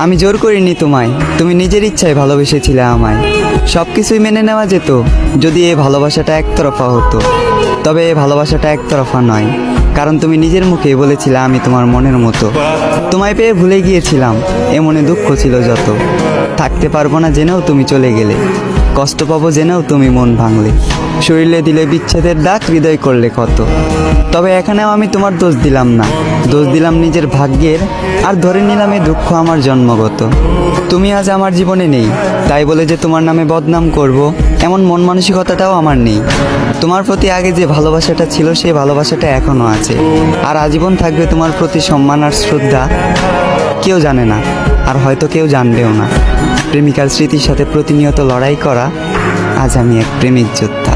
আমি জোর করিনি তোমায়, তুমি নিজের ইচ্ছায় ভালোবেসেছিলে আমায়। সব কিছুই মেনে নেওয়া যেত যদি এই ভালোবাসাটা একতরফা হতো। তবে এই ভালোবাসাটা একতরফা নয়, কারণ তুমি নিজের মুখেই বলেছিলে আমি তোমার মনের মতো। তোমায় পেয়ে ভুলে গিয়েছিলাম, এ মনে দুঃখ ছিল যত। থাকতে পারবো না জেনেও তুমি চলে গেলে, কষ্ট পাবো জেনেও তুমি মন ভাঙলে। শরীরে দিলে বিচ্ছেদের দাগ, হৃদয় করলে কত। তবে এখানেও আমি তোমার দোষ দিলাম না, দোষ দিলাম নিজের ভাগ্যের। আর ধরে নিলাম এই দুঃখ আমার জন্মগত। তুমি আজ আমার জীবনে নেই, তাই বলে যে তোমার নামে বদনাম করব, এমন মন মানসিকতাটাও আমার নেই। তোমার প্রতি আগে যে ভালোবাসাটা ছিল, সেই ভালোবাসাটা এখনও আছে। আর আজীবন থাকবে তোমার প্রতি সম্মান আর শ্রদ্ধা। কেউ জানে না, আর হয়তো কেউ জানবেও না। প্রেমিকার স্মৃতির সাথে প্রতিনিয়ত লড়াই করা, আজ আমি এক প্রেমিক যোদ্ধা।